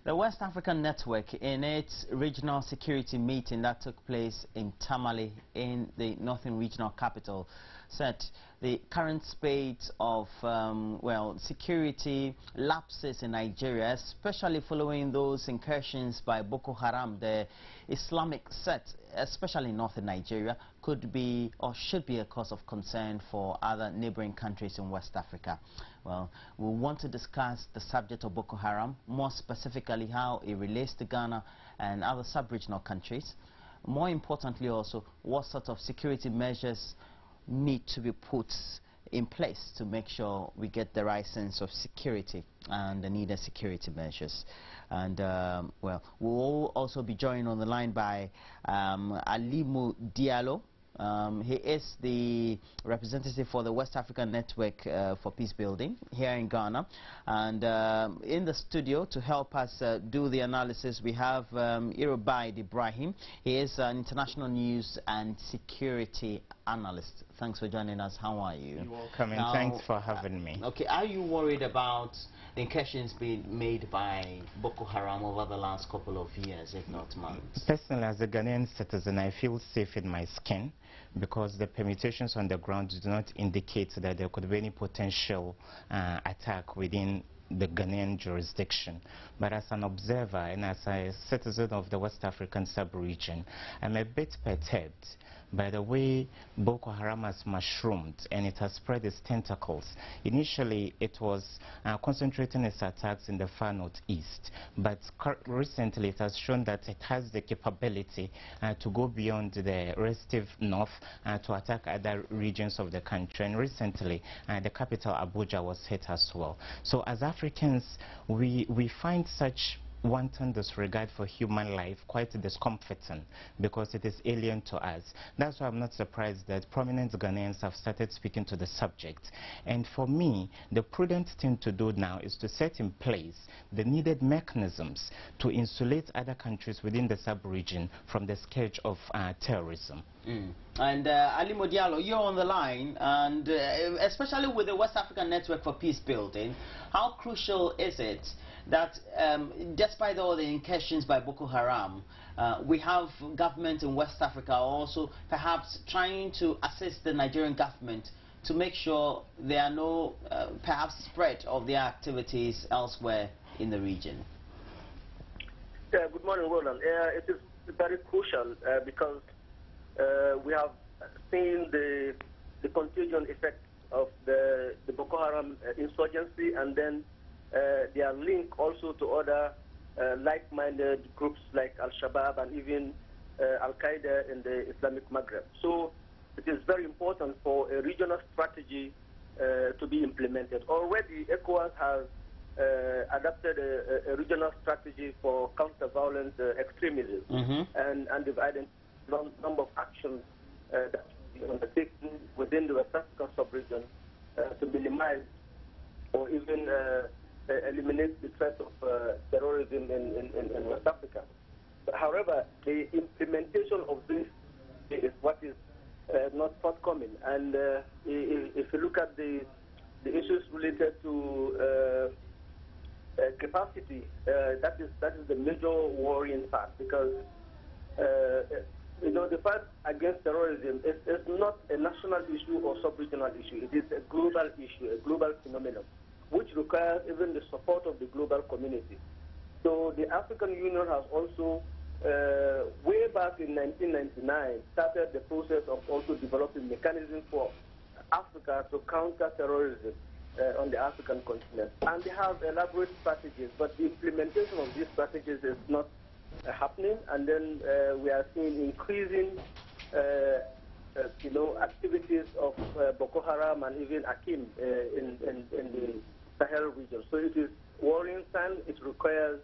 The West African Network, in its regional security meeting that took place in Tamale in the northern regional capital, said the current spate of security lapses in Nigeria, especially following those incursions by Boko Haram, the Islamic sect, especially in northern Nigeria, could be or should be a cause of concern for other neighboring countries in West Africa. Well, we want to discuss the subject of Boko Haram, more specifically how it relates to Ghana and other sub-regional countries. More importantly also, what sort of security measures need to be put in place to make sure we get the right sense of security and the needed security measures. And well, we'll also be joined on the line by Atani Delali. He is the representative for the West African Network for Peacebuilding here in Ghana. And in the studio to help us do the analysis, we have Irobaid Ibrahim. He is an international news and security analyst. Thanks for joining us. How are you? You're welcome, and thanks for having me. Okay, are you worried about the incursions being made by Boko Haram over the last couple of years, if not months? Personally, as a Ghanaian citizen, I feel safe in my skin because the permutations on the ground do not indicate that there could be any potential attack within the Ghanaian jurisdiction. But as an observer and as a citizen of the West African sub-region, I'm a bit perturbed by the way Boko Haram has mushroomed and it has spread its tentacles. Initially, it was concentrating its attacks in the far northeast, but recently it has shown that it has the capability to go beyond the restive north to attack other regions of the country. And recently, the capital Abuja was hit as well. So as Africans, we find such wanton disregard for human life quite discomforting because it is alien to us. That's why I'm not surprised that prominent Ghanaians have started speaking to the subject. And for me, the prudent thing to do now is to set in place the needed mechanisms to insulate other countries within the sub-region from the scourge of terrorism. And Atani Delali, you're on the line, and especially with the West African Network for Peacebuilding, how crucial is it that despite all the incursions by Boko Haram, we have government in West Africa also perhaps trying to assist the Nigerian government to make sure there are no perhaps spread of their activities elsewhere in the region? Yeah, good morning, Roland. It is very crucial because we have seen the contagion effect of the Boko Haram insurgency, and then their link also to other like-minded groups like Al-Shabaab and even Al-Qaeda in the Islamic Maghreb. So it is very important for a regional strategy to be implemented. Already, ECOWAS has adopted a regional strategy for counter-violent extremism, and they've identified a number of actions that will be undertaken within the West African sub-region to minimize or even eliminate the threat of terrorism in West Africa. However, the implementation of this is what is not forthcoming. And if you look at the issues related to capacity, that is the major worrying part, because you know, the fight against terrorism is not a national issue or sub-regional issue. It is a global issue, a global phenomenon, which requires even the support of the global community. So the African Union has also, way back in 1999, started the process of also developing mechanisms for Africa to counter terrorism on the African continent. And they have elaborate strategies, but the implementation of these strategies is not happening, and then we are seeing increasing activities of Boko Haram and even Akim in the Sahel region. So it is worrying sign. It requires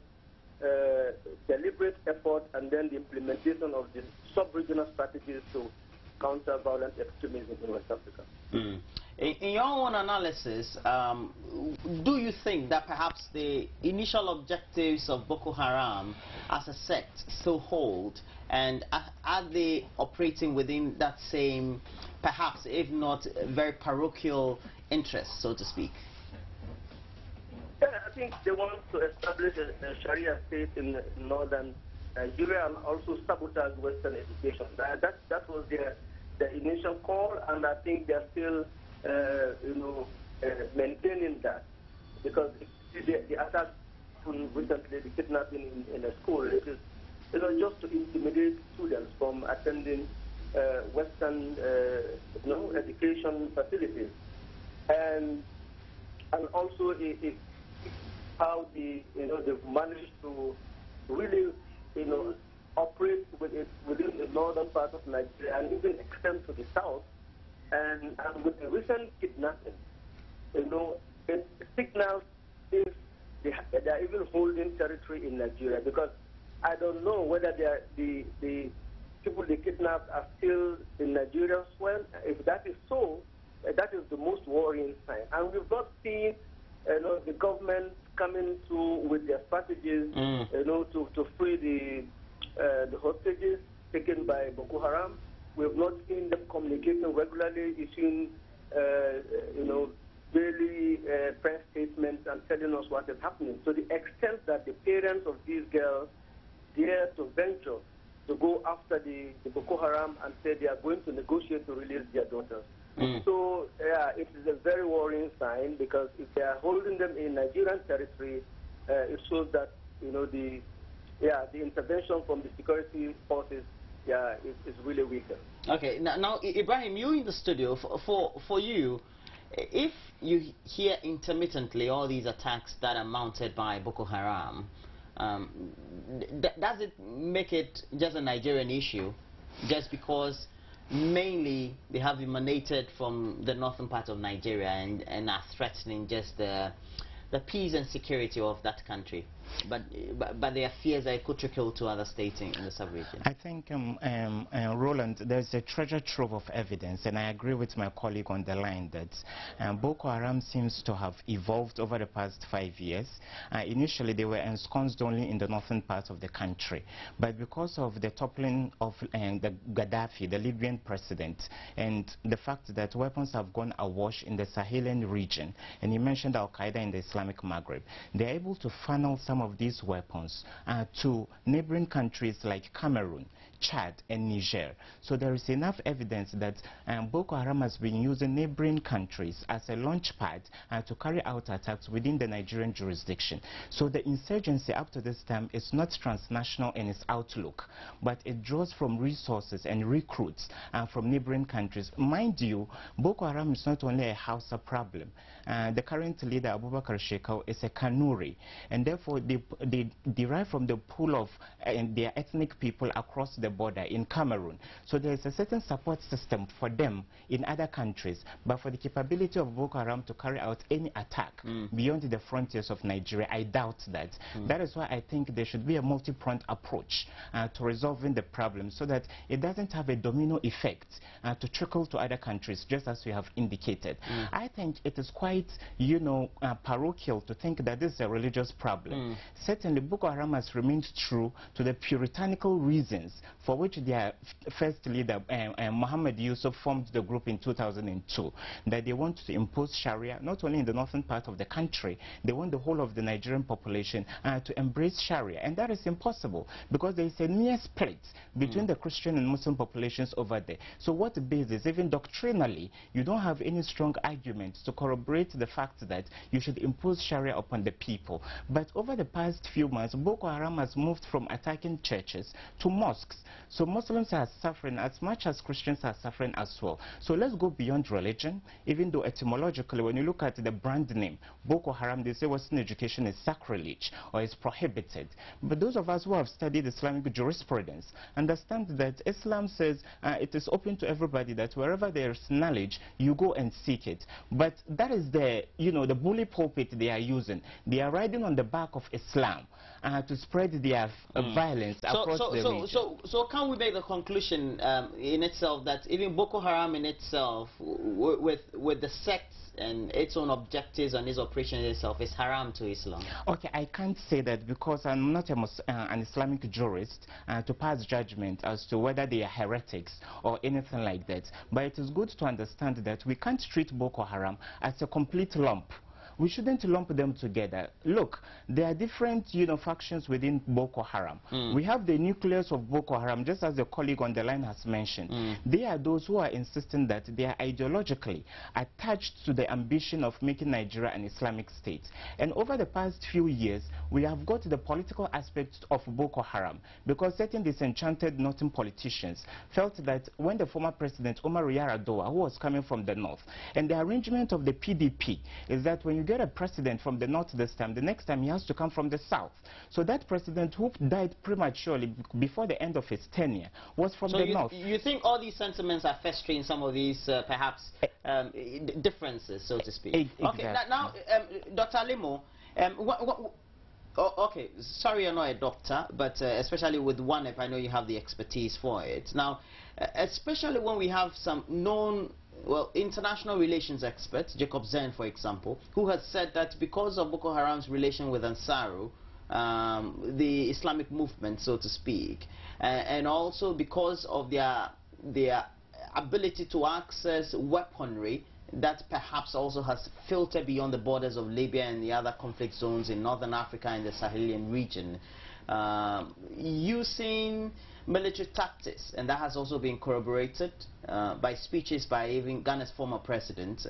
deliberate effort and then the implementation of the sub-regional strategies to counter violent extremism in West Africa. In your own analysis, do you think that perhaps the initial objectives of Boko Haram as a sect still hold, and are they operating within that same, perhaps if not very parochial interest, so to speak? think they want to establish a Sharia state in northern Nigeria and also sabotage Western education. That was their initial call, and I think they're still, maintaining that, because the attack recently, the kidnapping in a school, it is, just to intimidate students from attending Western, education facilities, and also how they've managed to really, operate within the northern part of Nigeria and even extend to the south, and with the recent kidnapping, it signals if they are even holding territory in Nigeria, because I don't know whether the people they kidnapped are still in Nigeria as well. If that is so, that is the most worrying sign. And we've not seen, the government coming through with their strategies, to free the hostages taken by Boko Haram. We have not seen them communicating regularly, issuing, daily press statements and telling us what is happening. So the extent that the parents of these girls dare to venture to go after the Boko Haram and say they are going to negotiate to release their daughters. So, it is a very worrying sign, because if they are holding them in Nigerian territory, it shows that, the intervention from the security forces, is really weaker. Okay, now Ibrahim, you in the studio, for you, if you hear intermittently all these attacks that are mounted by Boko Haram, does it make it just a Nigerian issue, just because mainly they have emanated from the northern part of Nigeria and are threatening just the peace and security of that country? But there are fears that it could trickle to other states in the sub-region. I think, Roland, there's a treasure trove of evidence, and I agree with my colleague on the line that Boko Haram seems to have evolved over the past 5 years. Initially, they were ensconced only in the northern part of the country, but because of the toppling of the Gaddafi, the Libyan president, and the fact that weapons have gone awash in the Sahelian region, and you mentioned Al-Qaeda in the Islamic Maghreb, they're able to funnel some of these weapons to neighboring countries like Cameroon, Chad, and Niger. So there is enough evidence that Boko Haram has been using neighboring countries as a launch pad to carry out attacks within the Nigerian jurisdiction. So the insurgency up to this time is not transnational in its outlook, but it draws from resources and recruits from neighboring countries. Mind you, Boko Haram is not only a Hausa problem. The current leader, Abubakar Shekau, is a Kanuri, and therefore they derive from the pool of their ethnic people across the border in Cameroon. So there is a certain support system for them in other countries, but for the capability of Boko Haram to carry out any attack beyond the frontiers of Nigeria, I doubt that. That is why I think there should be a multi-pronged approach to resolving the problem, so that it doesn't have a domino effect to trickle to other countries, just as we have indicated. I think it is quite, parochial to think that this is a religious problem. Certainly, Boko Haram has remained true to the puritanical reasons for which their first leader, Muhammad Yusuf, formed the group in 2002, that they want to impose Sharia not only in the northern part of the country, they want the whole of the Nigerian population to embrace Sharia, and that is impossible because there is a near split between the Christian and Muslim populations over there. So what basis, even doctrinally, you don't have any strong argument to corroborate the fact that you should impose Sharia upon the people. But over the past few months, Boko Haram has moved from attacking churches to mosques. So Muslims are suffering as much as Christians are suffering as well. So let's go beyond religion, even though etymologically, when you look at the brand name, Boko Haram, they say Western education is sacrilege or is prohibited. But those of us who have studied Islamic jurisprudence understand that Islam says it is open to everybody, that wherever there is knowledge, you go and seek it. But that is the bully pulpit they are using. They are riding on the back of Islam to spread their violence across the region. So can we make the conclusion in itself that even Boko Haram in itself, with the sects and its own objectives and its operation itself, is haram to Islam? Okay, I can't say that because I'm not an Islamic jurist to pass judgment as to whether they are heretics or anything like that. But it is good to understand that we can't treat Boko Haram as a complete lump. we shouldn't lump them together. Look, there are different, factions within Boko Haram. We have the nucleus of Boko Haram, just as the colleague on the line has mentioned. They are those who are insisting that they are ideologically attached to the ambition of making Nigeria an Islamic state. And over the past few years, we have got the political aspect of Boko Haram, because certain disenchanted northern politicians felt that when the former president Omar Yar'Adua, who was coming from the north, and the arrangement of the PDP is that when you get a president from the north this time, the next time he has to come from the south. So that president who died prematurely before the end of his tenure was from the north. You think all these sentiments are festering some of these perhaps differences, so to speak? Exactly. Okay, now Dr. Alimo, okay, sorry you're not a doctor, but especially with WANEP, I know you have the expertise for it. Now, especially when we have some known, international relations experts, Jacob Zen, for example, who has said that because of Boko Haram's relation with Ansaru, the Islamic movement, so to speak, and also because of their ability to access weaponry, that perhaps also has filtered beyond the borders of Libya and the other conflict zones in northern Africa and the Sahelian region, using military tactics, and that has also been corroborated by speeches by even Ghana's former president,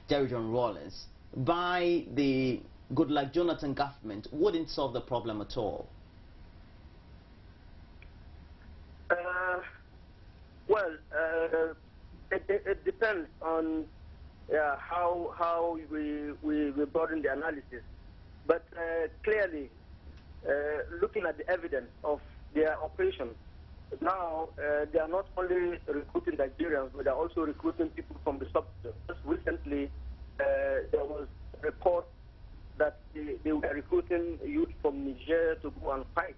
Jerry John Rawlings, by the Goodluck Jonathan government, wouldn't solve the problem at all. It depends on how we broaden the analysis. But clearly, looking at the evidence of their operations, now they are not only recruiting Nigerians, but they are also recruiting people from the sub-region. Just recently, there was a report that they were recruiting youth from Niger to go and fight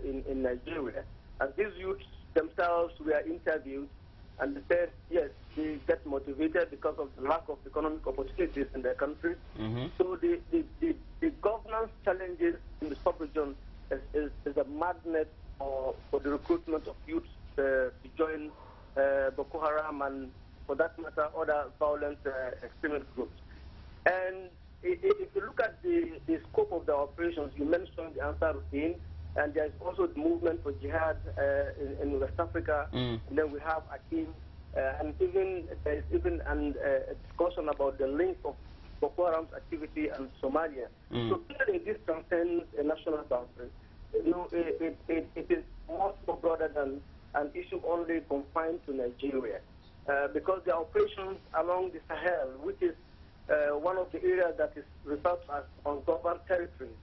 in Nigeria. And these youths themselves were interviewed, and they said, yes, they get motivated because of the lack of economic opportunities in their country. So the governance challenges in the sub-region is a magnet for the recruitment of youths to join Boko Haram and, for that matter, other violent extremist groups. And if you look at the scope of the operations, you mentioned the Ansar-ud-Din, and there's also the movement for jihad in West Africa. And then we have Akim, and there's even a discussion about the link of Boko Haram's activity and Somalia. So clearly this transcends a national boundary. It is much more broader than an issue only confined to Nigeria, because the operations along the Sahel, which is one of the areas that is referred to as ungoverned territories.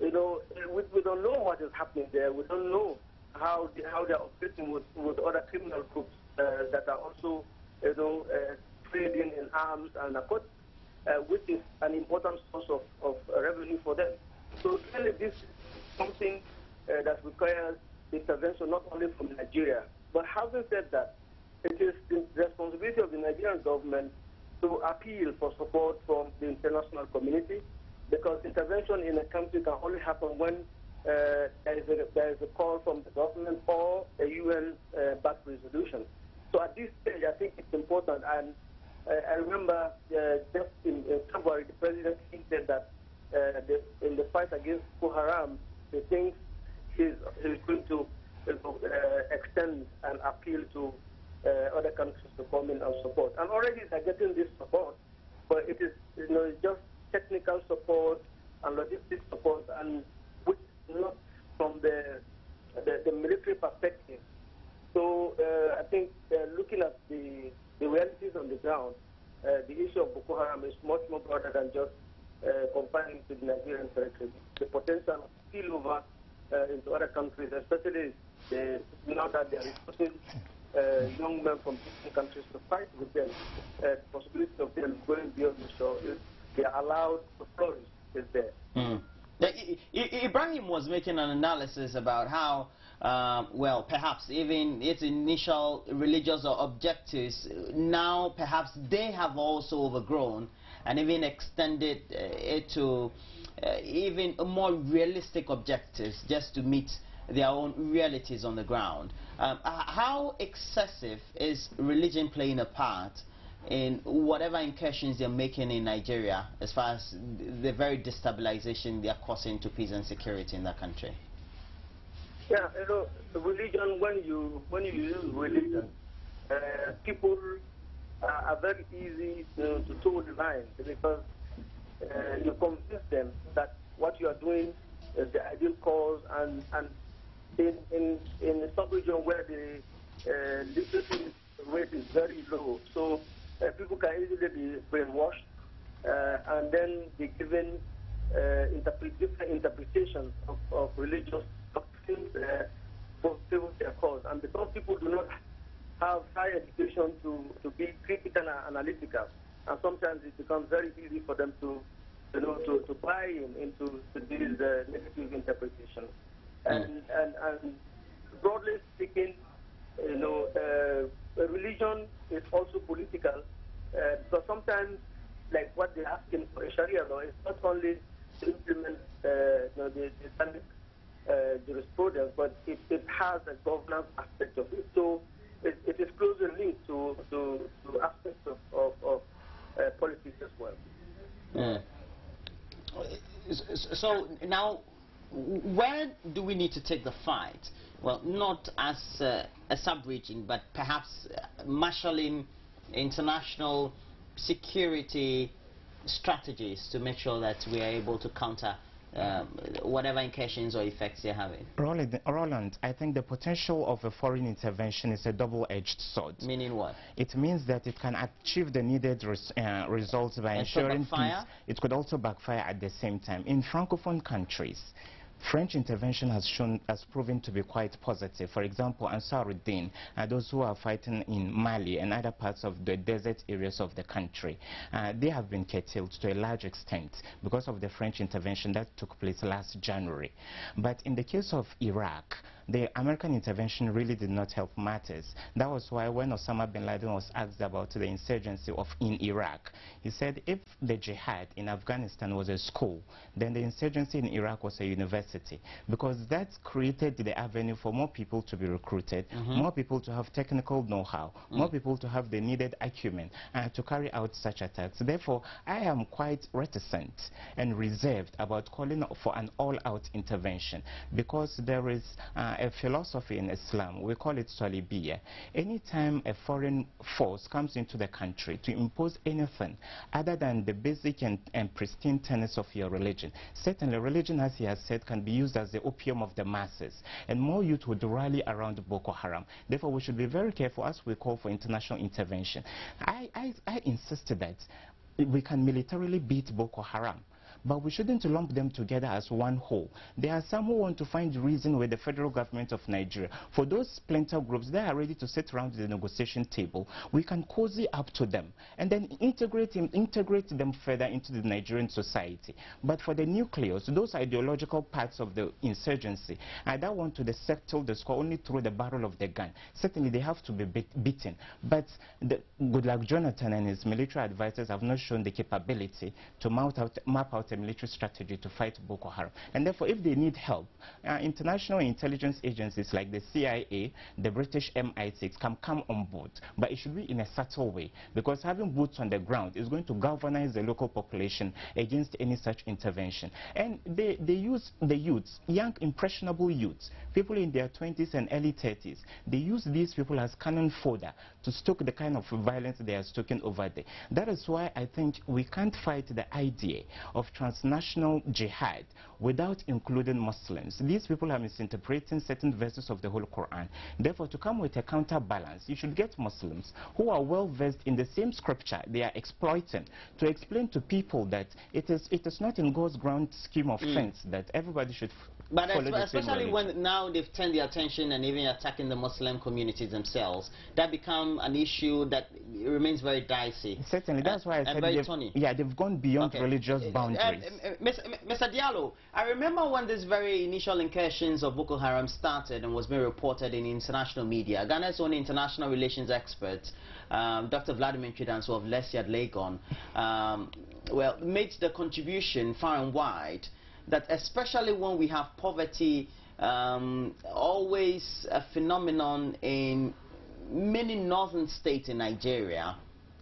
We don't know what is happening there. We don't know how they are operating with other criminal groups that are also, trading in arms and narcotics, which is an important source of revenue for them. So clearly this is something that requires intervention not only from Nigeria. But having said that, it is the responsibility of the Nigerian government to appeal for support from the international community, because intervention in a country can only happen when there is a call from the government or a UN-backed resolution. So at this stage, I think it's important. And I remember just in February, the president said that in the fight against Boko Haram, he thinks he's going to extend an appeal to other countries to come in and support. And already they're getting this support, but it is just technical support and logistic support, and which is not from the military perspective. So I think looking at the realities on the ground, the issue of Boko Haram is much more broader than just confining to the Nigerian territory. The potential spillover into other countries, especially now that they are recruiting young men from different countries to fight with them, the possibility of them going beyond the shore, if they are allowed to flourish, is there. Ibrahim was making an analysis about how, perhaps even its initial religious objectives, now perhaps they have also overgrown and even extended it to even more realistic objectives just to meet their own realities on the ground. How excessive is religion playing a part in whatever incursions they're making in Nigeria, as far as the very destabilization they're causing to peace and security in that country? Yeah, religion, when you use religion, people are very easy to toe the line, because you convince them that what you are doing is the ideal cause, and in a sub-region where the literacy rate is very low, so people can easily be brainwashed and then be given different interpretations of religious doctrines for their cause. And because people do not have high education to be critical and analytical, and sometimes it becomes very easy for them to buy into these negative interpretations. And broadly speaking, religion is also political, because sometimes, like what they're asking for a Sharia law, is not only to implement the Islamic jurisprudence, but it has a governance aspect of it. So it is closely linked to aspects of politics as well. So now, where do we need to take the fight? Well, not as a sub-region, but perhaps marshalling international security strategies to make sure that we are able to counter whatever incursions or effects they're having. Roland, I think the potential of a foreign intervention is a double-edged sword. Meaning what? It means that it can achieve the needed results by ensuring peace. It could also backfire at the same time. In Francophone countries, French intervention has proven to be quite positive. For example, Ansar-ud-Din, those who are fighting in Mali and other parts of the desert areas of the country, they have been curtailed to a large extent because of the French intervention that took place last January. But in the case of Iraq, the American intervention really did not help matters. That was why when Osama bin Laden was asked about the insurgency in Iraq, he said if the jihad in Afghanistan was a school, then the insurgency in Iraq was a university, because that created the avenue for more people to be recruited, more people to have technical know-how, more people to have the needed acumen to carry out such attacks. Therefore, I am quite reticent and reserved about calling for an all-out intervention, because there is a philosophy in Islam, we call it Salibiyya. Anytime a foreign force comes into the country to impose anything other than the basic and pristine tenets of your religion, certainly religion, as he has said, can be used as the opium of the masses, and more youth would rally around Boko Haram. Therefore, we should be very careful as we call for international intervention. I insisted that we can militarily beat Boko Haram, but we shouldn't lump them together as one whole. There are some who want to find reason with the federal government of Nigeria. For those splinter groups, they are ready to sit around the negotiation table. We can cozy up to them and then integrate them further into the Nigerian society. But for the nucleus, those ideological parts of the insurgency that want to settle the score only through the barrel of the gun, certainly they have to be beaten. But Goodluck Jonathan and his military advisors have not shown the capability to map out a military strategy to fight Boko Haram. And therefore, if they need help, international intelligence agencies like the CIA, the British MI6 can come on board. But it should be in a subtle way, because having boots on the ground is going to galvanize the local population against any such intervention. And they use the youths, young, impressionable youths, people in their 20s and early 30s. They use these people as cannon fodder to stoke the kind of violence they are stoking over there. That is why I think we can't fight the idea of transnational jihad without including Muslims. These people are misinterpreting certain verses of the whole Quran. Therefore, to come with a counterbalance, you should get Muslims who are well versed in the same scripture they are exploiting, to explain to people that it is not in God's grand scheme of things that everybody should but follow the same especially religion. when now they've turned their attention and even attacking the Muslim communities themselves, that become an issue that remains very dicey. Certainly, that's why I said they've gone beyond religious boundaries. Mr. Diallo, I remember when this very initial incursions of Boko Haram started and was being reported in international media, Ghana's own international relations expert, Dr. Vladimir Chidanso of Lesiad Legon, well, made the contribution far and wide that especially when we have poverty, always a phenomenon in many northern states in Nigeria,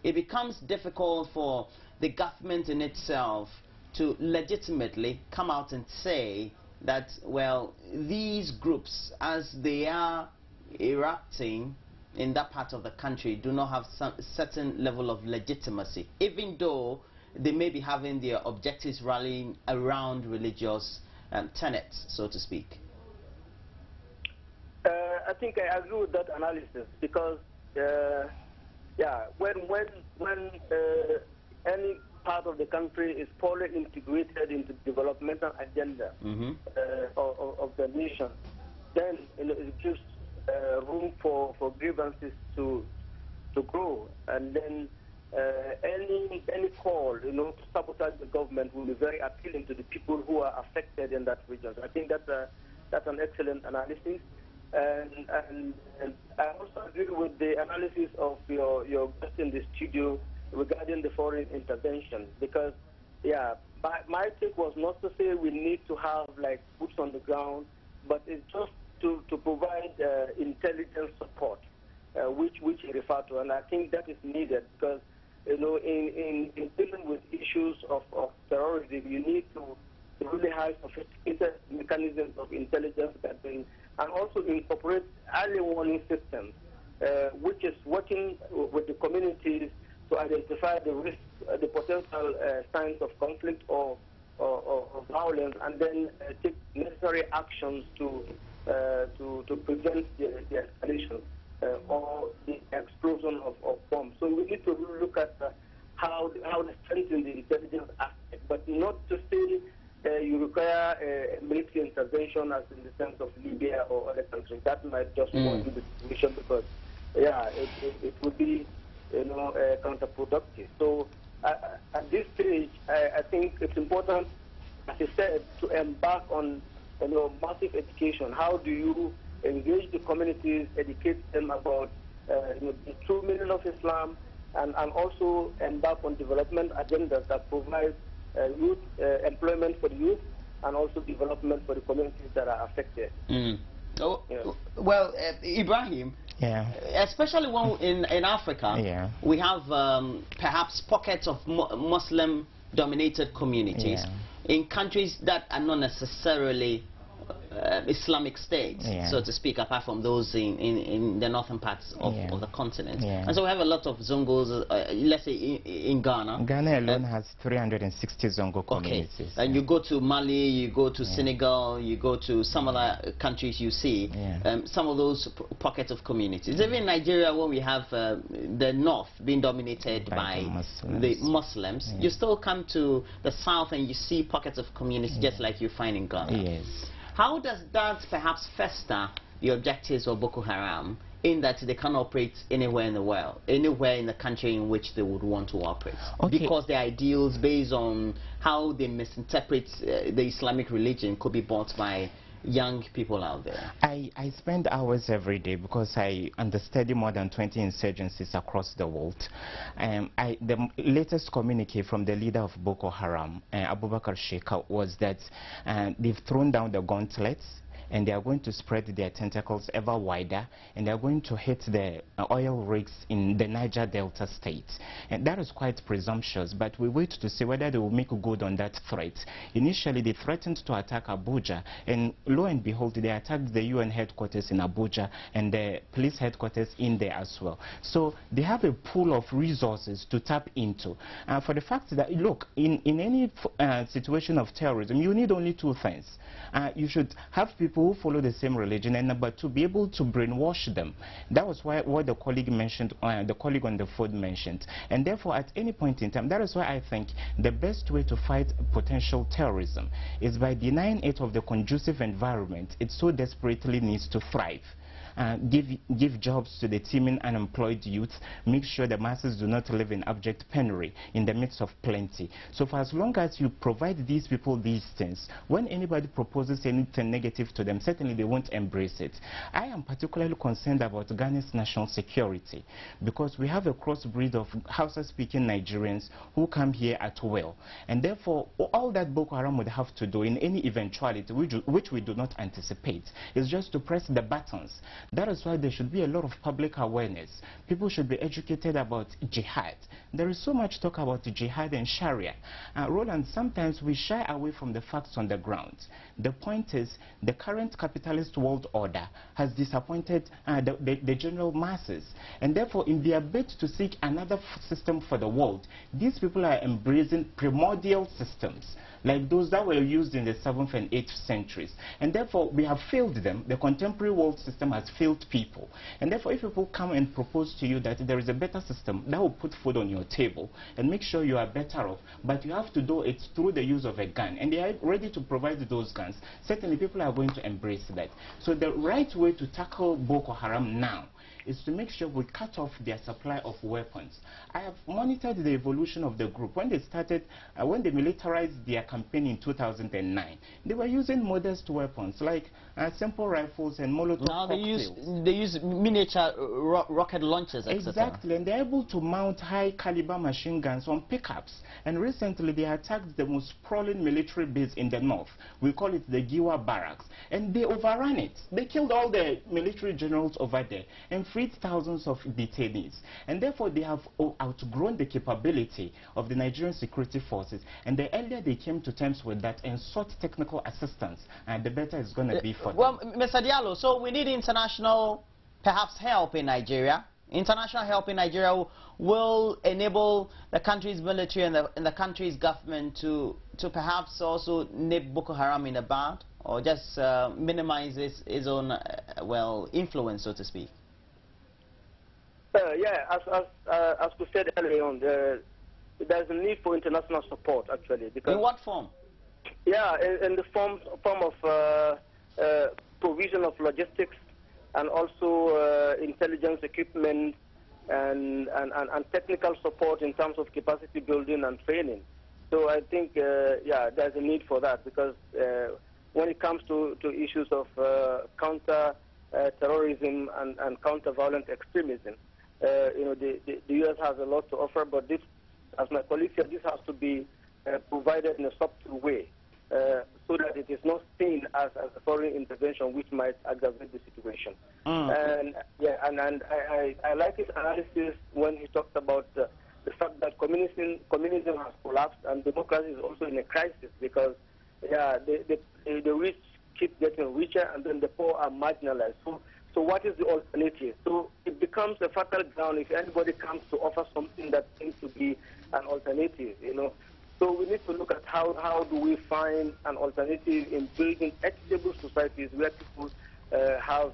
it becomes difficult for the government in itself to legitimately come out and say that, well, these groups, as they are erupting in that part of the country, do not have some certain level of legitimacy, even though they may be having their objectives rallying around religious tenets, so to speak? I think I agree with that analysis because, yeah, when any part of the country is fully integrated into the developmental agenda of the nation, then it gives room for grievances to grow, and then any call, to sabotage the government will be very appealing to the people who are affected in that region. So I think that's an excellent analysis, and I also agree with the analysis of your guest in the studio regarding the foreign intervention, because yeah, my take was not to say we need to have like boots on the ground, but it's just to provide intelligence support, which you refer to, and I think that is needed because in dealing with issues of terrorism, you need to really have sophisticated mechanisms of intelligence gathering and also incorporate early warning systems, which is working with the communities to identify the risks, the potential signs of conflict or violence, and then take necessary actions to prevent the escalation or the explosion of bombs. So we need to look at how to strengthen the intelligence aspect, but not to say you require a military intervention as in the sense of Libya or other countries. That might just worsen the situation because, yeah, it would be counterproductive. So at this stage, I think it's important, as you said, to embark on massive education. How do you engage the communities, educate them about the true meaning of Islam, and also embark on development agendas that provide youth employment for the youth and also development for the communities that are affected. Oh, yeah. Well, Ibrahim, especially when in Africa, we have perhaps pockets of Muslim-dominated communities in countries that are not necessarily Islamic states, so to speak, apart from those in the northern parts of the continent. And so we have a lot of Zongos, let's say in Ghana. Ghana alone has 360 Zongo communities. And you go to Mali, you go to Senegal, you go to some other countries, you see some of those pockets of communities. Even in Nigeria, when we have the north being dominated by the Muslims, you still come to the south and you see pockets of communities just like you find in Ghana. How does that perhaps fester the objectives of Boko Haram in that they can operate anywhere in the world, anywhere in the country in which they would want to operate? Because their ideals based on how they misinterpret the Islamic religion could be bought by young people out there. I spend hours every day because I understudy more than 20 insurgencies across the world. The latest communique from the leader of Boko Haram, Abubakar Shekau, was that they've thrown down the gauntlets and they are going to spread their tentacles ever wider, and they are going to hit the oil rigs in the Niger Delta state. And that is quite presumptuous, but we wait to see whether they will make good on that threat. Initially, they threatened to attack Abuja, and lo and behold, they attacked the UN headquarters in Abuja and the police headquarters in there as well. So they have a pool of resources to tap into. For the fact that, look, in any situation of terrorism, you need only two things. You should have people who follow the same religion, and number two, be able to brainwash them. That was what the colleague mentioned, the colleague on the phone mentioned. And therefore, at any point in time, that is why I think the best way to fight potential terrorism is by denying it of the conducive environment it so desperately needs to thrive. Give jobs to the teeming unemployed youth, make sure the masses do not live in abject penury in the midst of plenty. So for as long as you provide these people these things, when anybody proposes anything negative to them, certainly they won't embrace it. I am particularly concerned about Ghana's national security because we have a crossbreed of Hausa-speaking Nigerians who come here at will. And therefore, all that Boko Haram would have to do in any eventuality, which we do not anticipate, is just to press the buttons That is why there should be a lot of public awareness. People should be educated about jihad. There is so much talk about jihad and Sharia. Roland, sometimes we shy away from the facts on the ground. The point is, the current capitalist world order has disappointed the general masses. And therefore, in their bid to seek another system for the world, these people are embracing primordial systems, like those that were used in the 7th and 8th centuries. And therefore, we have failed them. The contemporary world system has failed people. And therefore, if people come and propose to you that there is a better system that will put food on your table and make sure you are better off, but you have to do it through the use of a gun, and they are ready to provide those guns, certainly people are going to embrace that. So the right way to tackle Boko Haram now is to make sure we cut off their supply of weapons. I have monitored the evolution of the group. When they started, when they militarized their campaign in 2009, they were using modest weapons like simple rifles and Molotov cocktails. Now they use miniature rocket launchers, etc. Exactly, and they're able to mount high caliber machine guns on pickups. And recently they attacked the most sprawling military base in the north. We call it the Giwa Barracks. And they overran it. They killed all the military generals over there and freed thousands of detainees. And therefore they have outgrown the capability of the Nigerian security forces. And the earlier they came to terms with that and sought technical assistance, the better it's going to be for them. Well, Mr. Diallo, so we need international, perhaps, help in Nigeria. International help in Nigeria will enable the country's military and the country's government to perhaps also nip Boko Haram in the bud, or just minimize its own, well, influence, so to speak. Yeah, as we said earlier on, there's a need for international support, actually. Because in what form? Yeah, in the form of provision of logistics, and also intelligence equipment and technical support in terms of capacity building and training. So I think, yeah, there's a need for that, because when it comes to issues of counter-terrorism and counter-violent extremism, you know, the U.S. has a lot to offer, but this, as my colleague said, this has to be provided in a subtle way, so that it is not seen as a foreign intervention which might aggravate the situation. And yeah, and I like his analysis when he talked about the fact that communism has collapsed and democracy is also in a crisis, because yeah, the rich keep getting richer and then the poor are marginalized. So what is the alternative? So it becomes a fertile ground if anybody comes to offer something that seems to be an alternative, you know. So we need to look at how do we find an alternative in building equitable societies where people have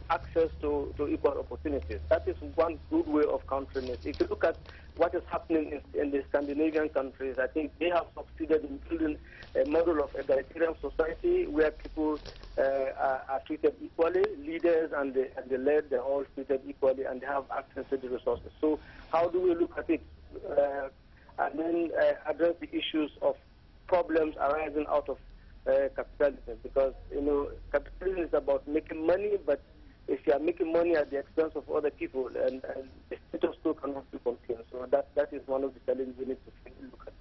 access to equal opportunities. That is one good way of countering it. If you look at what is happening in the Scandinavian countries, I think they have succeeded in building a model of egalitarian society where people are treated equally. Leaders and the led, they're all treated equally, and they have access to the resources. So how do we look at it? And then address the issues of problems arising out of capitalism, because you know capitalism is about making money, but if you are making money at the expense of other people, and the status quo cannot be contained. So that is one of the challenges we need to look at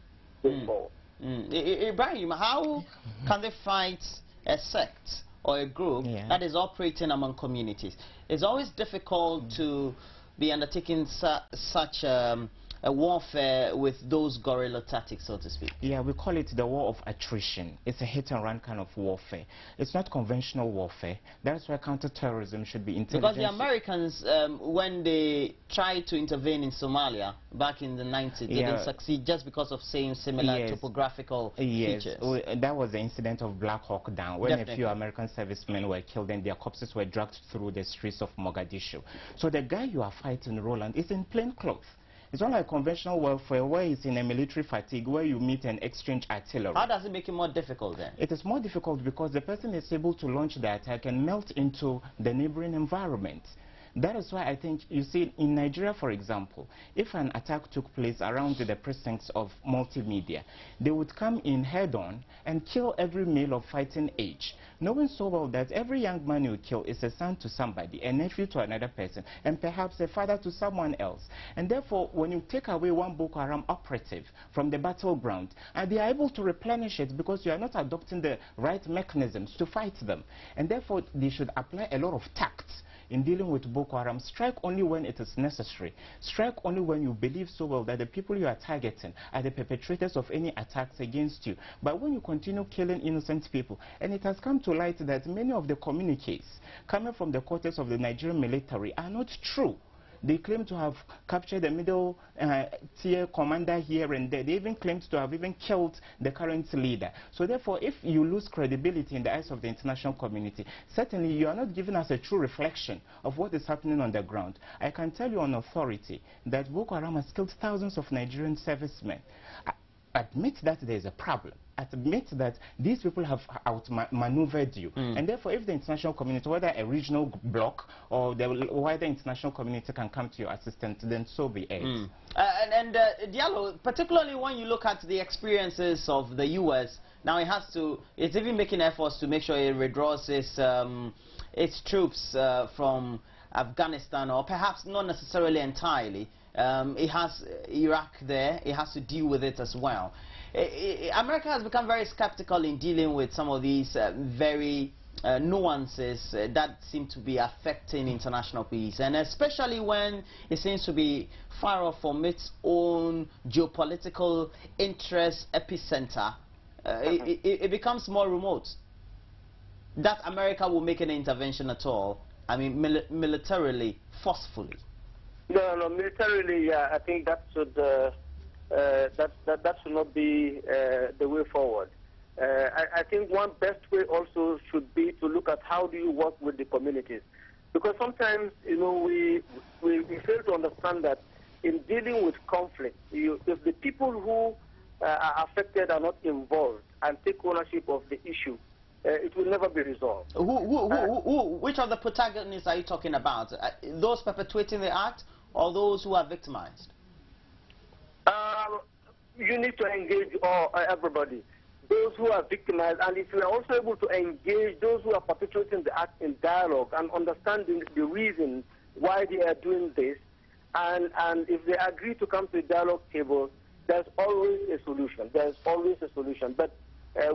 going forward. Ibrahim, how can they fight a sect or a group that is operating among communities? It's always difficult to be undertaking such a warfare with those guerrilla tactics, so to speak. Yeah, we call it the war of attrition. It's a hit-and-run kind of warfare. It's not conventional warfare. That's why counter-terrorism should be intelligent. Because the Americans, when they tried to intervene in Somalia back in the 90s, they didn't succeed just because of same similar topographical features. That was the incident of Black Hawk Down, when a few American servicemen were killed and their corpses were dragged through the streets of Mogadishu. So the guy you are fighting, Roland, is in plain clothes. It's not like conventional warfare where it's in a military fatigue, where you meet and exchange artillery. How does it make it more difficult then? It is more difficult because the person is able to launch the attack and melt into the neighboring environment. That is why I think, you see, in Nigeria, for example, if an attack took place around the precincts of multimedia, they would come in head-on and kill every male of fighting age, knowing so well that every young man you kill is a son to somebody, a nephew to another person, and perhaps a father to someone else. And therefore, when you take away one Boko Haram operative from the battleground, and they are able to replenish it because you are not adopting the right mechanisms to fight them. And therefore, they should apply a lot of tact in dealing with Boko Haram. Strike only when it is necessary. Strike only when you believe so well that the people you are targeting are the perpetrators of any attacks against you. But when you continue killing innocent people, and it has come to light that many of the communiques coming from the quarters of the Nigerian military are not true. They claim to have captured a middle tier commander here and there. They even claimed to have even killed the current leader. So therefore, if you lose credibility in the eyes of the international community, certainly you are not giving us a true reflection of what is happening on the ground. I can tell you on authority that Boko Haram has killed thousands of Nigerian servicemen. Admit that there is a problem. Admit that these people have outmaneuvered you. And therefore, if the international community, whether a regional bloc or the wider international community, can come to your assistance, then so be it. Diallo, particularly when you look at the experiences of the U.S., now it's even making efforts to make sure it withdraws its troops from Afghanistan, or perhaps not necessarily entirely. It has Iraq there. It has to deal with it as well. America has become very skeptical in dealing with some of these very nuances that seem to be affecting international peace, and especially when it seems to be far off from its own geopolitical interest epicenter. It becomes more remote. That America will make an intervention at all, I mean, militarily, forcefully. No, militarily, yeah, I think that should that should not be the way forward. I think one best way also should be to look at how do you work with the communities, because sometimes, you know, we fail to understand that in dealing with conflict, if the people who are affected are not involved and take ownership of the issue, it will never be resolved. Which of the protagonists are you talking about? Those perpetuating the act, or those who are victimized? You need to engage everybody. Those who are victimized, and if you are also able to engage those who are perpetuating the act in dialogue and understanding the reason why they are doing this, and if they agree to come to the dialogue table, there's always a solution. There's always a solution. But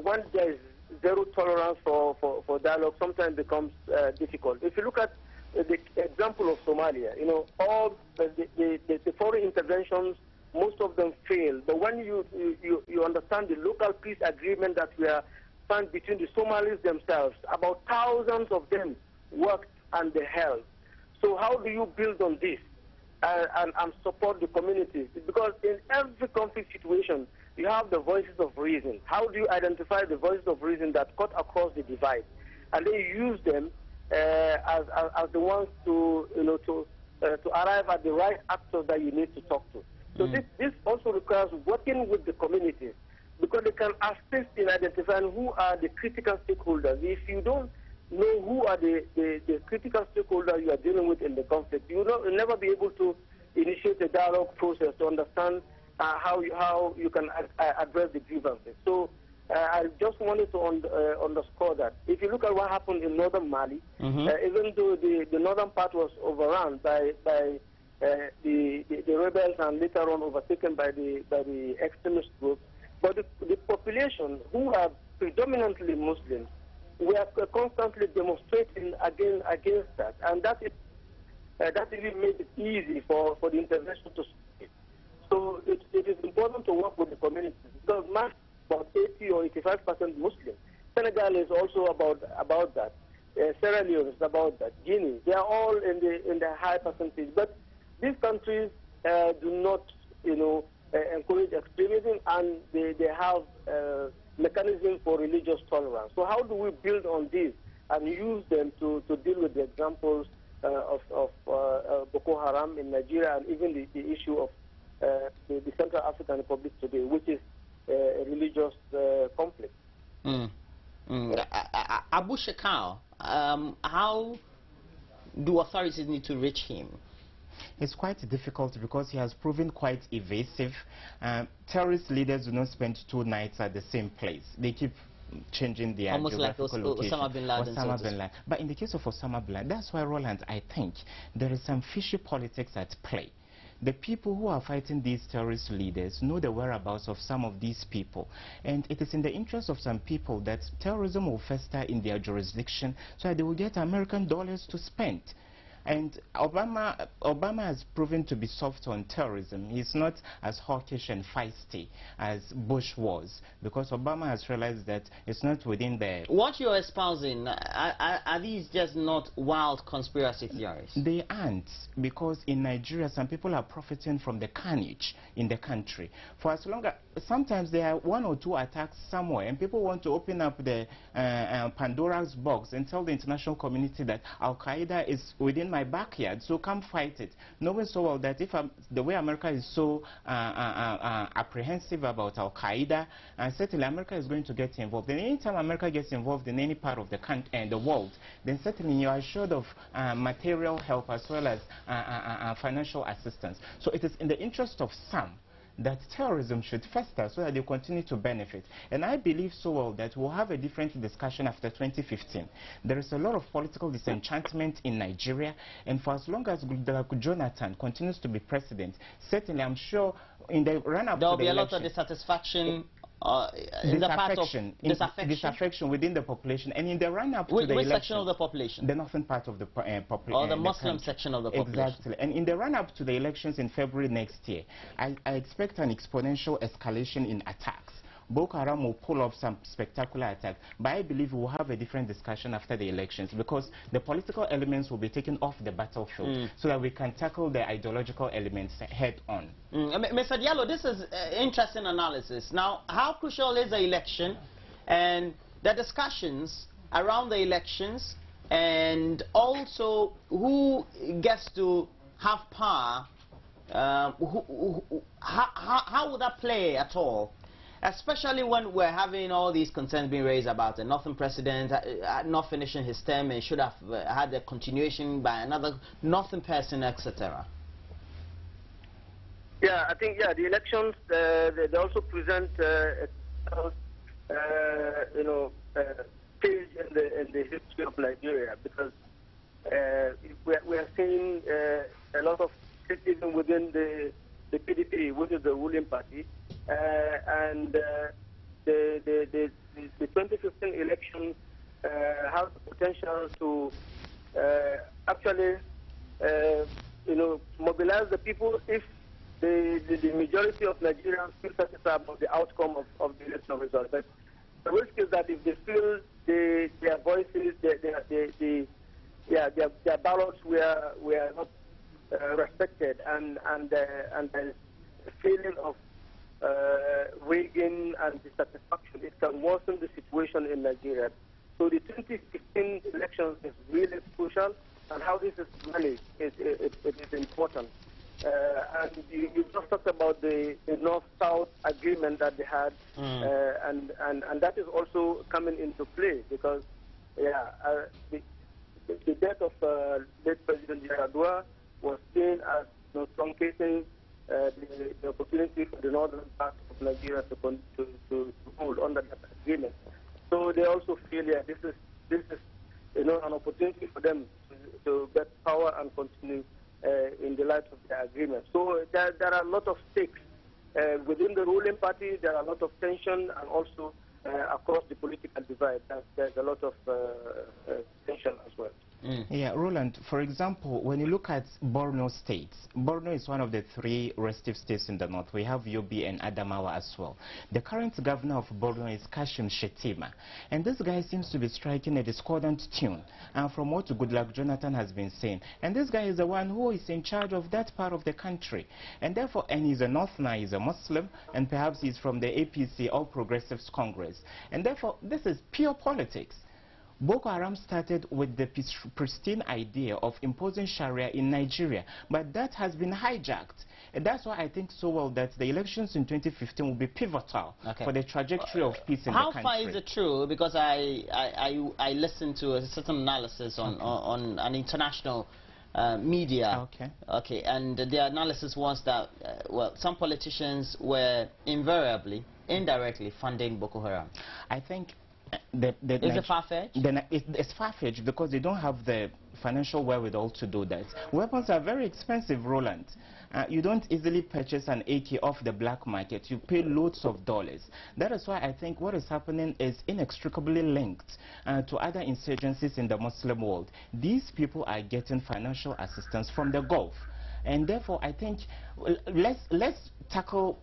once there is zero tolerance for dialogue, sometimes it becomes difficult. If you look at the example of Somalia, you know, all the foreign interventions, most of them fail. But when you understand the local peace agreement that we are signed between the Somalis themselves, about thousands of them worked and they held. So how do you build on this and support the communities? Because in every conflict situation, you have the voices of reason. How do you identify the voices of reason that cut across the divide, and then use them as the ones to arrive at the right actors that you need to talk to? So this also requires working with the communities, because they can assist in identifying who are the critical stakeholders. If you don't know who are the critical stakeholders you are dealing with in the conflict, you'll never be able to initiate a dialogue process to understand how you can address the grievances. So I just wanted to underscore that. If you look at what happened in northern Mali, even though the northern part was overrun by the rebels and later on overtaken by the extremist groups, but the population, who are predominantly Muslims, we are constantly demonstrating against that, and that even made it easy for the intervention to succeed. So it is important to work with the communities, because Mali is about 80 or 85% Muslim. Senegal is also about that. Sierra Leone is about that. Guinea, they are all in the high percentage. But these countries do not, encourage extremism, and they have mechanisms for religious tolerance. So how do we build on this and use them to deal with the examples of Boko Haram in Nigeria, and even the issue of the Central African Republic today, which is a religious conflict? Abu Shekau, how do authorities need to reach him? It's quite difficult because he has proven quite evasive. Terrorist leaders do not spend 2 nights at the same place. They keep changing their almost geographical like location. Osama bin Laden. Osama bin Laden. But in the case of Osama bin Laden, that's why, Roland, I think there is some fishy politics at play. The people who are fighting these terrorist leaders know the whereabouts of some of these people. And it is in the interest of some people that terrorism will fester in their jurisdiction so that they will get American dollars to spend. And Obama has proven to be soft on terrorism. He's not as hawkish and feisty as Bush was, because Obama has realized that it's not within the... What you're espousing, are these just not wild conspiracy theories? They aren't, because in Nigeria, some people are profiting from the carnage in the country. For as long as... Sometimes there are 1 or 2 attacks somewhere, and people want to open up the Pandora's box and tell the international community that Al-Qaeda is within my backyard, so come fight it. Knowing so well that if the way America is so apprehensive about Al-Qaeda, certainly America is going to get involved. And anytime America gets involved in any part of the country and the world, then certainly you are assured of material help as well as financial assistance. So it is in the interest of some that terrorism should fester so that they continue to benefit. And I believe so well that we'll have a different discussion after 2015. There is a lot of political disenchantment in Nigeria, and for as long as Jonathan continues to be president, certainly I'm sure in the run-up to the election... There will be a lot of dissatisfaction in the part of disaffection within the population, and in the run-up to the election... Which section of the population? The northern part of the population. Or the Muslim section of the population. Exactly. And in the run-up to the elections in February next year, I expect an exponential escalation in attacks. Boko Haram will pull off some spectacular attacks, but I believe we'll have a different discussion after the elections, because the political elements will be taken off the battlefield so that we can tackle the ideological elements head on. Mr. Diallo, this is interesting analysis. Now, how crucial is the election and the discussions around the elections, and also who gets to have power? How would that play at all? Especially when we're having all these concerns being raised about the Northern president not finishing his term and should have had a continuation by another Northern person, etc. Yeah, I think the elections they also present stage in the history of Nigeria, because we are seeing a lot of criticism within the PDP, which is the ruling party. And the 2015 election has the potential to actually, mobilize the people if the majority of Nigerians feel satisfied about the outcome of the election result. But the risk is that if they feel their voices, their ballots were not respected, and there's a feeling of rigging and dissatisfaction, it can worsen the situation in Nigeria. So the 2016 elections is really crucial, and how this is managed it is important. And you just talked about the North-South agreement that they had, and that is also coming into play, because the death of late President Yaradua was seen as truncating the opportunity for the northern part of Nigeria to hold under that agreement. So they also feel this is an opportunity for them to get power and continue in the light of the agreement. So there are a lot of stakes within the ruling party. There are a lot of tension, and also across the political divide. There's a lot of tension as well. Yeah, Roland, for example, when you look at Borno State, Borno is one of the 3 restive states in the north. We have Yobe and Adamawa as well. The current governor of Borno is Kashim Shettima, and this guy seems to be striking a discordant tune from what Goodluck Jonathan has been saying. And this guy is the one who is in charge of that part of the country, and therefore, and he's a northerner, he's a Muslim, and perhaps he's from the APC, All Progressives Congress, and therefore, this is pure politics. Boko Haram started with the pristine idea of imposing Sharia in Nigeria, but that has been hijacked. And that's why I think so well that the elections in 2015 will be pivotal for the trajectory of peace in the country. How far is it true? Because I listened to a certain analysis on an international media. Okay, and the analysis was that, well, some politicians were invariably, indirectly funding Boko Haram. I think is it far-fetched? It's far-fetched because they don't have the financial wherewithal to do that. Weapons are very expensive, Roland. You don't easily purchase an AK off the black market. You pay loads of dollars. That is why I think what is happening is inextricably linked to other insurgencies in the Muslim world. These people are getting financial assistance from the Gulf. And therefore, I think let's tackle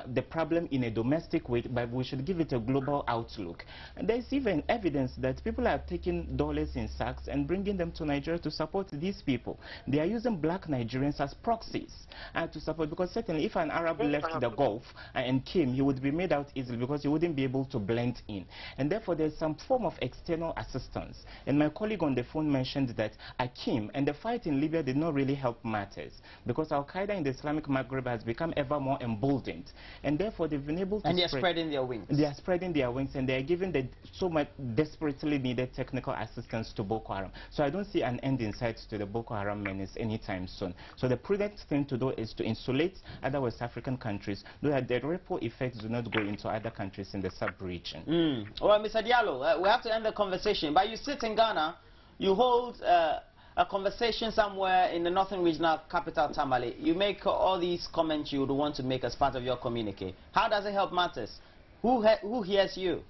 the problem in a domestic way, but we should give it a global outlook. And there's even evidence that people are taking dollars in sacks and bringing them to Nigeria to support these people. They are using black Nigerians as proxies to support, because certainly if an Arab left the Gulf and came, he would be made out easily because he wouldn't be able to blend in. And therefore, there's some form of external assistance. And my colleague on the phone mentioned that Akim and the fight in Libya did not really help matters, because Al-Qaeda in the Islamic Maghreb has become ever more emboldened, and therefore they've been able to and they are spreading their wings. They are spreading their wings, and they are giving the so much desperately needed technical assistance to Boko Haram. So I don't see an end in sight to the Boko Haram menace anytime soon. So the prudent thing to do is to insulate other West African countries, so that the ripple effects do not go into other countries in the sub-region. Well, Mr. Diallo, we have to end the conversation, but you sit in Ghana, you hold a conversation somewhere in the northern regional capital, Tamale. You make all these comments you would want to make as part of your communique. How does it help matters? Who hears you?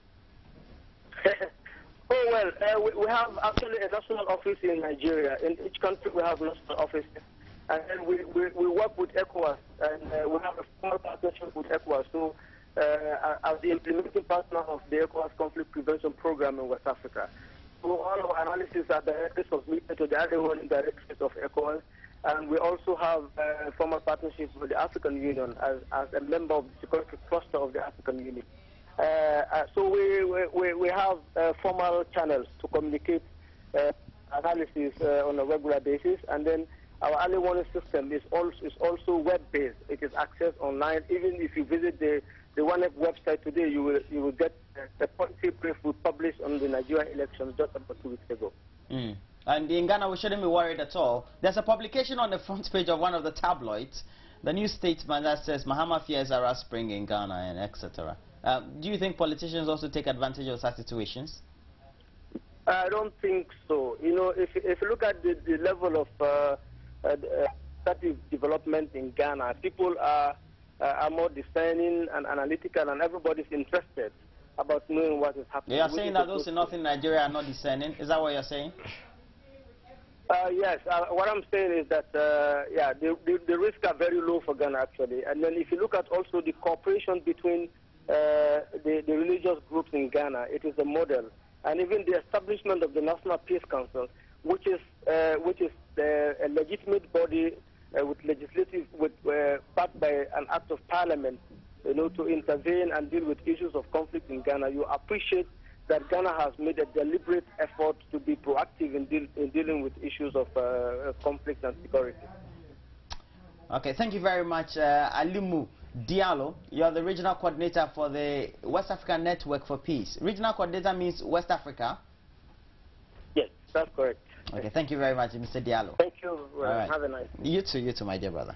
Oh, well, we have actually a national office in Nigeria. In each country we have national offices. And then we work with ECOWAS, and we have a formal partnership with ECOWAS. So, as the implementing partner of the ECOWAS conflict prevention program in West Africa. So all our analysis are directly submitted to the other one directors of ECOWAS, and we also have formal partnerships with the African Union as a member of the security cluster of the African Union. So we have formal channels to communicate analysis on a regular basis, and then our early warning system is also web-based. It is accessed online. Even if you visit the OneUp website today, you will get the policy brief we published on the Nigerian elections just about 2 weeks ago. And in Ghana, we shouldn't be worried at all. There's a publication on the front page of one of the tabloids, the new statement that says Mahama fears Arab Spring in Ghana and etc. Do you think politicians also take advantage of such situations? I don't think so. You know, if you look at the level of development in Ghana, people are more discerning and analytical, and everybody's interested about knowing what is happening. You are saying that those in northern Nigeria are not discerning? Is that what you're saying? Yes. What I'm saying is that, yeah, the risks are very low for Ghana, actually. And then if you look at also the cooperation between the religious groups in Ghana, it is a model. And even the establishment of the National Peace Council, which is a legitimate body backed by an act of parliament, you know, to intervene and deal with issues of conflict in Ghana. You appreciate that Ghana has made a deliberate effort to be proactive in dealing with issues of conflict and security. Okay, thank you very much, Alimu Diallo. You're the regional coordinator for the West African Network for Peace. Regional coordinator means West Africa? Yes, that's correct. Okay, thank you very much, Mr. Diallo. Thank you. Have a nice day. You too, my dear brother.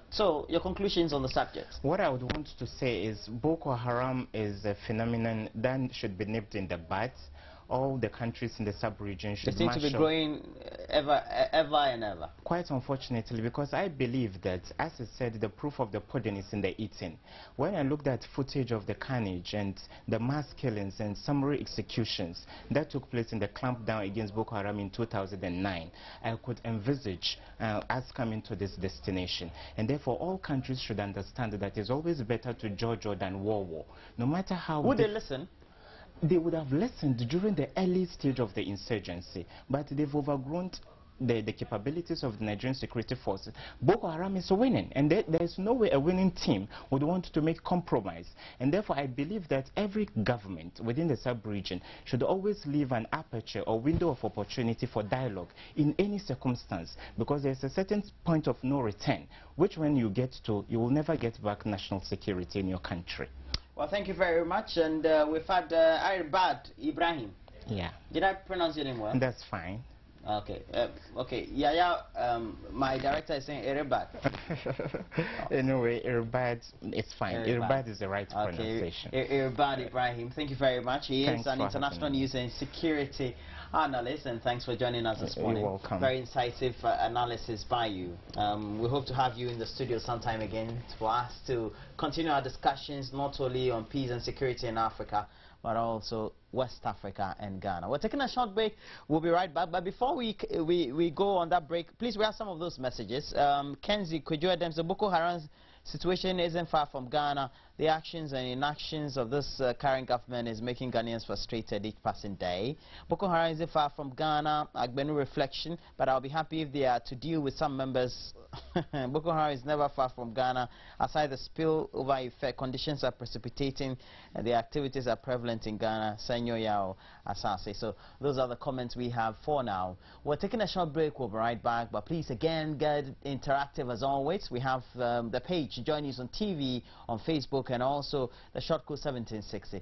So, your conclusions on the subject? What I would want to say is Boko Haram is a phenomenon that should be nipped in the bud. All the countries in the sub-region should They seem to be growing ever and ever. Quite unfortunately, because I believe that, as I said, the proof of the pudding is in the eating. When I looked at footage of the carnage and the mass killings and summary executions that took place in the clampdown against Boko Haram in 2009, I could envisage us coming to this destination. And therefore, all countries should understand that it's always better to judge than war. No matter how... Would they listen? They would have listened during the early stage of the insurgency, but they've overgrown the capabilities of the Nigerian security forces, Boko Haram is winning, and there is no way a winning team would want to make compromise. And therefore, I believe that every government within the sub-region should always leave an aperture or window of opportunity for dialogue in any circumstance, because there's a certain point of no return, which when you get to, you will never get back national security in your country. Well, thank you very much, and we've had Irbad Ibrahim. Yeah. Did I pronounce your name well? That's fine. Okay. Okay. Yeah. My director is saying Irbad. Anyway, Irbad, it's fine. Irbad is the right pronunciation. Irbad Ibrahim, thank you very much. He is an international news and security analyst, and thanks for joining us this morning. You're welcome. Very incisive analysis by you. We hope to have you in the studio sometime again for us to continue our discussions not only on peace and security in Africa, but also West Africa and Ghana. We're taking a short break. We'll be right back. But before we go on that break, please, we have some of those messages. Kenzie Kwejo, the Boko Haram situation isn't far from Ghana. The actions and inactions of this current government is making Ghanaians frustrated each passing day. Boko Haram isn't far from Ghana. Agbenu reflection, but I'll be happy if they are to deal with some members. Boko Haram is never far from Ghana. Aside the spillover effect, conditions are precipitating and the activities are prevalent in Ghana. Senyo Yao Asase. So those are the comments we have for now. We're taking a short break. We'll be right back. But please, again, get interactive as always. We have the page, Join Us on TV, on Facebook, and also the short code 1760.